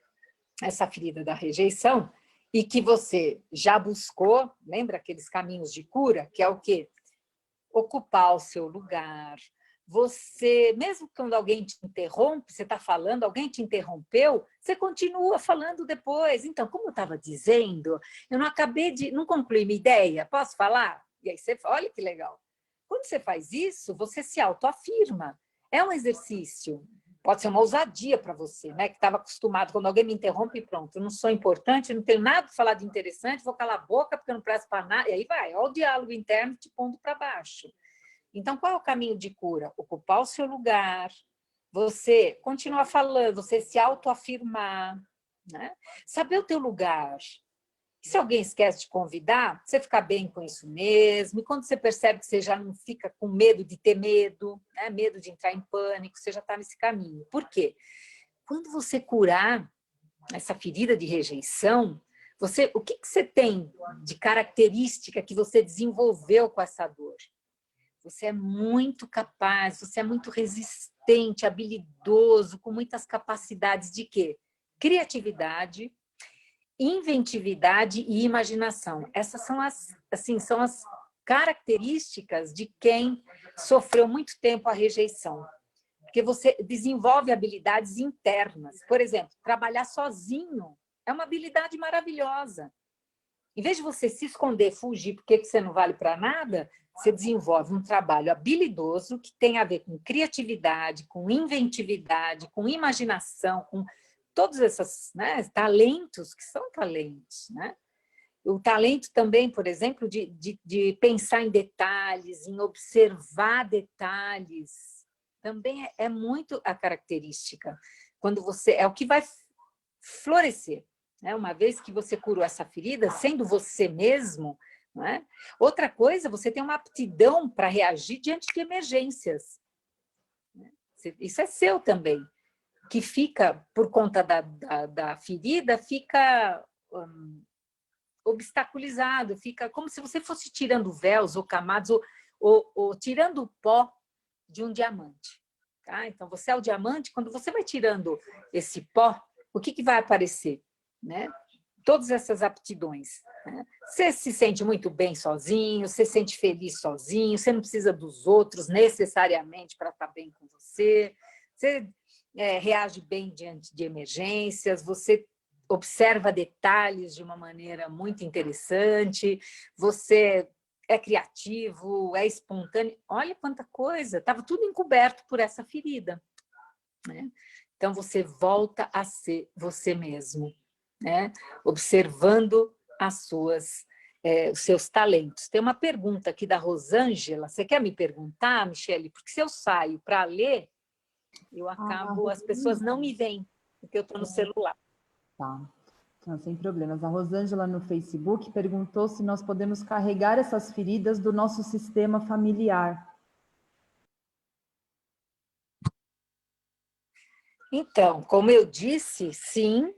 essa ferida da rejeição e que você já buscou, lembra aqueles caminhos de cura, que é o quê? Ocupar o seu lugar. Você, mesmo quando alguém te interrompe, você está falando, alguém te interrompeu, você continua falando depois. Então, como eu estava dizendo, eu não concluí minha ideia, posso falar? E aí você, olha que legal. Quando você faz isso, você se autoafirma. É um exercício. Pode ser uma ousadia para você, né? Que estava acostumado, quando alguém me interrompe, pronto, eu não sou importante, não tenho nada para falar de interessante, vou calar a boca porque eu não presto para nada. E aí vai, olha o diálogo interno te pondo para baixo. Então, qual é o caminho de cura? Ocupar o seu lugar, você continuar falando, você se autoafirmar, né? Saber o teu lugar. E se alguém esquece de convidar, você ficar bem com isso mesmo. E quando você percebe que você já não fica com medo de ter medo, né? Medo de entrar em pânico, você já está nesse caminho. Por quê? Quando você curar essa ferida de rejeição, o que você tem de característica que você desenvolveu com essa dor? Você é muito capaz, você é muito resistente, habilidoso, com muitas capacidades de quê? Criatividade, inventividade e imaginação. Essas são as características de quem sofreu muito tempo a rejeição, porque você desenvolve habilidades internas. Por exemplo, trabalhar sozinho é uma habilidade maravilhosa. Em vez de você se esconder, fugir, porque você não vale para nada, você desenvolve um trabalho habilidoso que tem a ver com criatividade, com inventividade, com imaginação, com todos esses, né, talentos, que são talentos, né? O talento também, por exemplo, de pensar em detalhes, em observar detalhes, também é muito a característica. Quando você é o que vai florescer, né? Uma vez que você curou essa ferida, sendo você mesmo, né? Outra coisa, você tem uma aptidão para reagir diante de emergências. Isso é seu também, que fica, por conta da ferida, fica obstaculizado, fica como se você fosse tirando véus ou camadas, ou tirando o pó de um diamante. Tá? Então, você é o diamante, quando você vai tirando esse pó, o que vai aparecer? Né? Todas essas aptidões. Né? Você se sente muito bem sozinho, você se sente feliz sozinho, você não precisa dos outros necessariamente para estar bem com você, você reage bem diante de emergências, você observa detalhes de uma maneira muito interessante, você é criativo, é espontâneo. Olha quanta coisa, estava tudo encoberto por essa ferida. Né? Então, você volta a ser você mesmo, né? Observando os seus talentos. Tem uma pergunta aqui da Rosângela. Você quer me perguntar, Michele? Porque se eu saio para ler, eu acabo, as pessoas não me veem, porque eu estou no celular. Tá, não, sem problemas. A Rosângela no Facebook perguntou se nós podemos carregar essas feridas do nosso sistema familiar. Então, como eu disse, sim,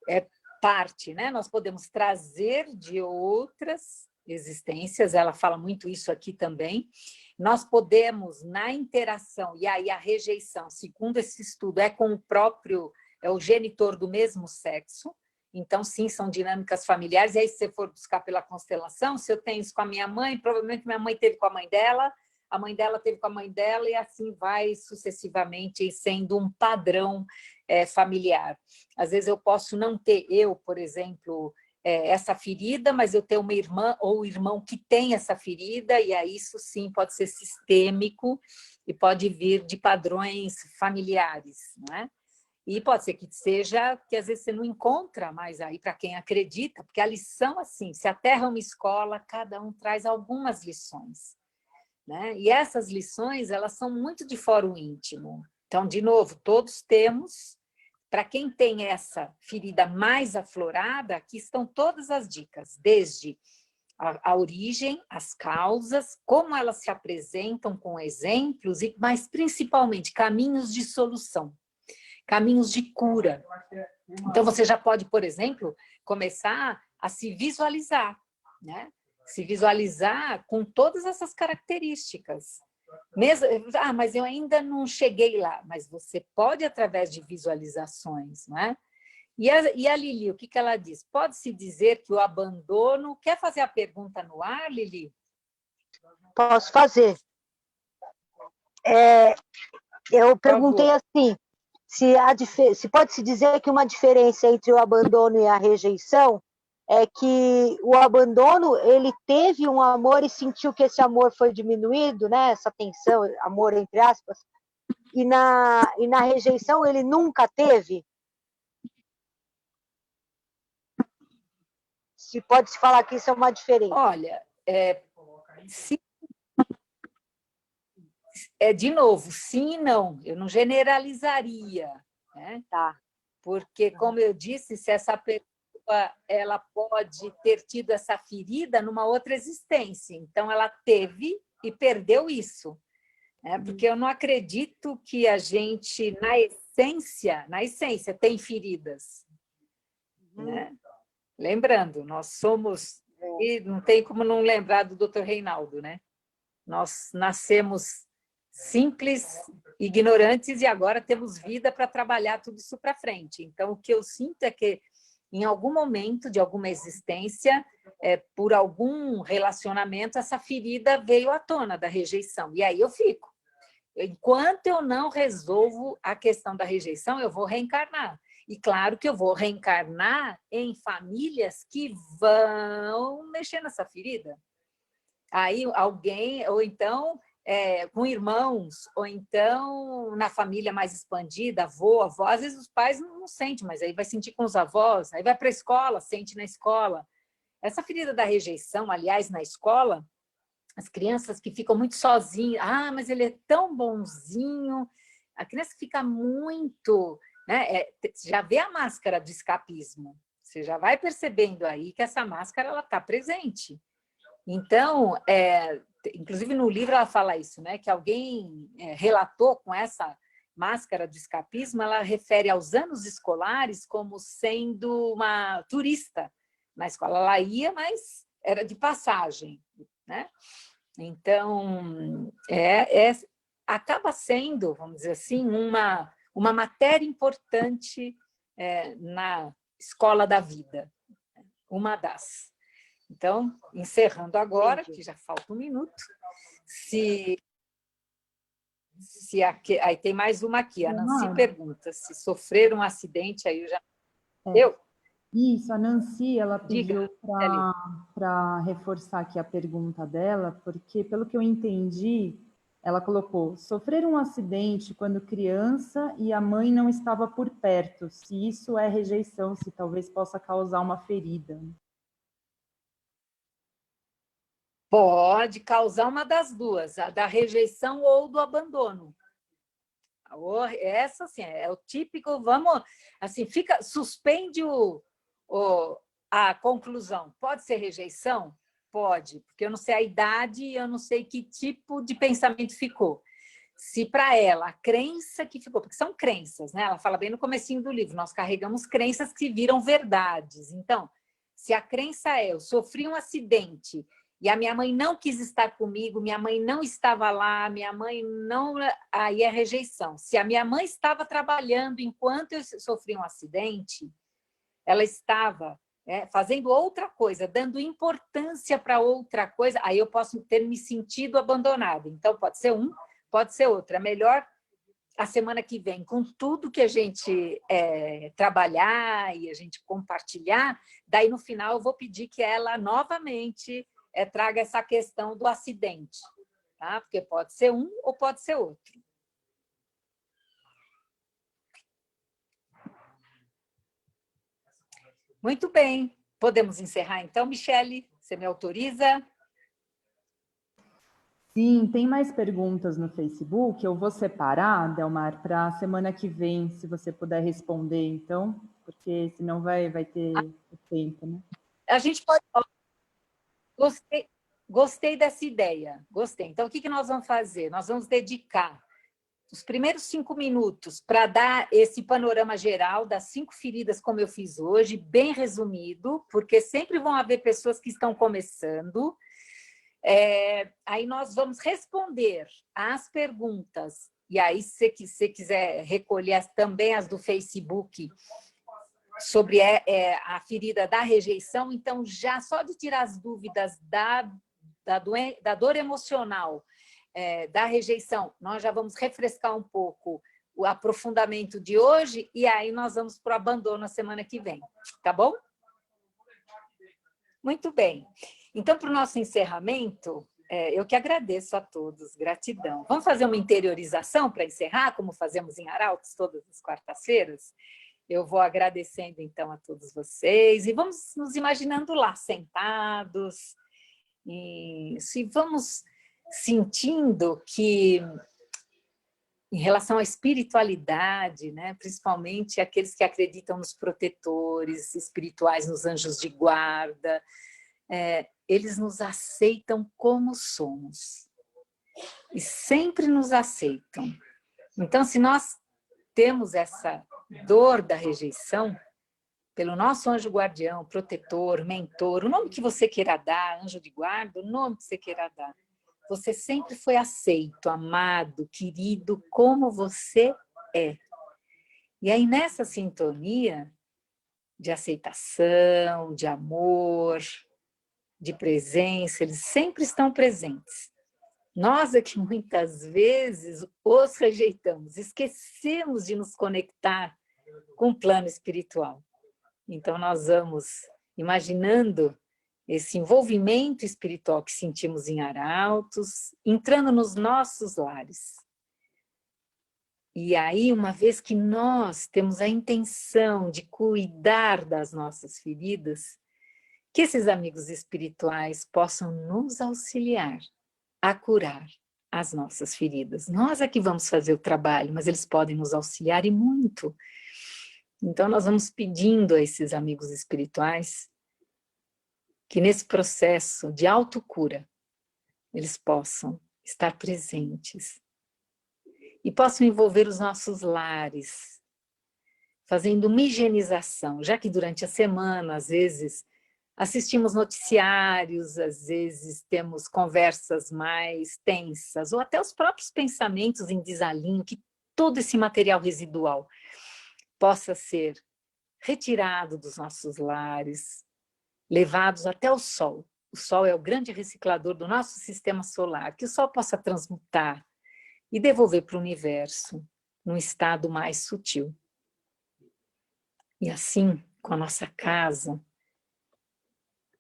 é parte, né? Nós podemos trazer de outras existências, ela fala muito isso aqui também. Nós podemos, na interação, e aí a rejeição, segundo esse estudo, é com o próprio, é o genitor do mesmo sexo. Então, sim, são dinâmicas familiares. E aí, se você for buscar pela constelação, se eu tenho isso com a minha mãe, provavelmente minha mãe teve com a mãe dela teve com a mãe dela, e assim vai sucessivamente, sendo um padrão familiar. Às vezes eu posso não ter, por exemplo, essa ferida, mas eu ter uma irmã ou irmão que tem essa ferida, e aí isso sim pode ser sistêmico e pode vir de padrões familiares, não é? E pode ser que seja que às vezes você não encontra mais aí para quem acredita, porque a lição, assim, se a Terra é uma escola, cada um traz algumas lições, né? E essas lições, elas são muito de fórum íntimo. Então, de novo, todos temos, para quem tem essa ferida mais aflorada, aqui estão todas as dicas, desde a origem, as causas, como elas se apresentam com exemplos, mas principalmente caminhos de solução, caminhos de cura. Então, você já pode, por exemplo, começar a se visualizar, né? Se visualizar com todas essas características. Mesmo, mas eu ainda não cheguei lá. Mas você pode, através de visualizações, não é? E a Lili, o que ela diz? Pode-se dizer que o abandono... Quer fazer a pergunta no ar, Lili? Posso fazer. Eu perguntei assim, se pode-se dizer que uma diferença entre o abandono e a rejeição é que o abandono, ele teve um amor e sentiu que esse amor foi diminuído, né? Essa tensão, amor entre aspas, e na rejeição ele nunca teve? Se pode-se falar que isso é uma diferença. Olha, de novo, sim e não, eu não generalizaria, né? Tá. Porque, como eu disse, se essa pessoa ela pode ter tido essa ferida numa outra existência, então ela teve e perdeu isso, né? Porque eu não acredito que a gente, na essência tem feridas, né? Lembrando, nós somos, e não tem como não lembrar do Dr. Reinaldo, né? Nós nascemos simples, ignorantes, e agora temos vida para trabalhar tudo isso para frente. Então, o que eu sinto é que em algum momento de alguma existência, por algum relacionamento, essa ferida veio à tona da rejeição. E aí eu fico. Enquanto eu não resolvo a questão da rejeição, eu vou reencarnar. E claro que eu vou reencarnar em famílias que vão mexer nessa ferida. Aí alguém, ou então com irmãos, ou então na família mais expandida, avô, avó, às vezes os pais não sentem, mas aí vai sentir com os avós, aí vai para a escola, sente na escola. Essa ferida da rejeição, aliás, na escola, as crianças que ficam muito sozinhas, mas ele é tão bonzinho, a criança fica muito, né? Já vê a máscara do escapismo, você já vai percebendo aí que essa máscara ela está presente. Então, inclusive no livro ela fala isso, né? Que alguém relatou com essa máscara do escapismo, ela refere aos anos escolares como sendo uma turista na escola. Ela ia, mas era de passagem, né? Então, acaba sendo, vamos dizer assim, uma matéria importante na escola da vida, uma das. Então, encerrando agora, que já falta um minuto, aí tem mais uma aqui, a Nancy pergunta se sofrer um acidente, aí eu já... Isso, a Nancy, ela pediu para reforçar aqui a pergunta dela, porque, pelo que eu entendi, ela colocou, sofrer um acidente quando criança e a mãe não estava por perto, se isso é rejeição, se talvez possa causar uma ferida. Pode causar uma das duas, a da rejeição ou do abandono. Essa, assim, é o típico, vamos, assim, suspende a conclusão. Pode ser rejeição? Pode, porque eu não sei a idade e eu não sei que tipo de pensamento ficou. Se para ela, a crença que ficou, porque são crenças, né? Ela fala bem no comecinho do livro, nós carregamos crenças que viram verdades. Então, se a crença eu sofri um acidente e a minha mãe não quis estar comigo, minha mãe não estava lá, minha mãe não... Aí é rejeição. Se a minha mãe estava trabalhando enquanto eu sofri um acidente, ela estava fazendo outra coisa, dando importância para outra coisa, aí eu posso ter me sentido abandonada. Então, pode ser um, pode ser outro. É melhor a semana que vem, com tudo que a gente trabalhar e a gente compartilhar, daí no final eu vou pedir que ela novamente traga essa questão do acidente, tá? Porque pode ser um ou pode ser outro. Muito bem. Podemos encerrar então, Michele? Você me autoriza? Sim, tem mais perguntas no Facebook. Eu vou separar, Delmar, para a semana que vem, se você puder responder, então, porque senão vai ter tempo, né? A gente pode... Gostei dessa ideia, gostei. Então, o que nós vamos fazer? Nós vamos dedicar os primeiros 5 minutos para dar esse panorama geral das 5 feridas, como eu fiz hoje, bem resumido, porque sempre vão haver pessoas que estão começando. Aí nós vamos responder às perguntas, e aí, se você quiser recolher também as do Facebook, sobre a ferida da rejeição, então, já só de tirar as dúvidas da dor emocional, da rejeição, nós já vamos refrescar um pouco o aprofundamento de hoje, e aí nós vamos para o abandono na semana que vem, tá bom? Muito bem. Então, para o nosso encerramento, eu que agradeço a todos, gratidão. Vamos fazer uma interiorização para encerrar, como fazemos em Arautos todas as quartas-feiras? Eu vou agradecendo, então, a todos vocês, e vamos nos imaginando lá, sentados, e vamos sentindo que, em relação à espiritualidade, né, principalmente aqueles que acreditam nos protetores espirituais, nos anjos de guarda, eles nos aceitam como somos, e sempre nos aceitam. Então, se nós temos essa dor da rejeição, pelo nosso anjo guardião, protetor, mentor, o nome que você queira dar, anjo de guarda, o nome que você queira dar, você sempre foi aceito, amado, querido, como você é. E aí, nessa sintonia, de aceitação, de amor, de presença, eles sempre estão presentes. Nós é que muitas vezes os rejeitamos, esquecemos de nos conectar com o plano espiritual. Então, nós vamos imaginando esse envolvimento espiritual que sentimos em arautos, entrando nos nossos lares. E aí, uma vez que nós temos a intenção de cuidar das nossas feridas, que esses amigos espirituais possam nos auxiliar a curar as nossas feridas. Nós é que vamos fazer o trabalho, mas eles podem nos auxiliar e muito. Então, nós vamos pedindo a esses amigos espirituais que nesse processo de autocura, eles possam estar presentes e possam envolver os nossos lares, fazendo uma higienização, já que durante a semana, às vezes, assistimos noticiários, às vezes temos conversas mais tensas, ou até os próprios pensamentos em desalinho, que todo esse material residual possa ser retirado dos nossos lares, levados até o Sol. O Sol é o grande reciclador do nosso sistema solar, que o Sol possa transmutar e devolver para o universo num estado mais sutil. E assim, com a nossa casa,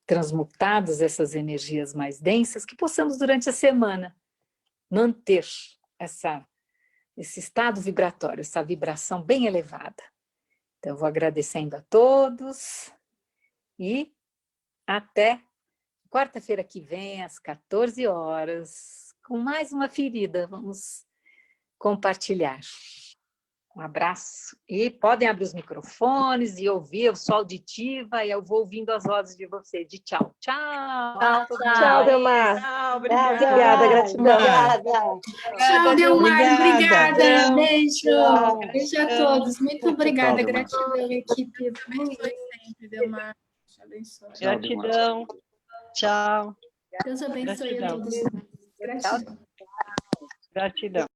transmutadas essas energias mais densas, que possamos durante a semana manter esse estado vibratório, essa vibração bem elevada. Então, eu vou agradecendo a todos e até quarta-feira que vem, às 14 horas, com mais uma ferida. Vamos compartilhar. Um abraço. E podem abrir os microfones e ouvir, eu sou auditiva e eu vou ouvindo as vozes de vocês. De tchau. Tchau. Tchau, Delmar. Tchau, Obrigada, gratidão. Tchau, Delmar. Obrigada. Beijo. Tchau. Beijo a todos. Muito obrigada. Gratidão, equipe. Abençoe sempre, Delmar. Te abençoe. Gratidão. Tchau. Deus abençoe a Gratidão. todos. Gratidão. Gratidão.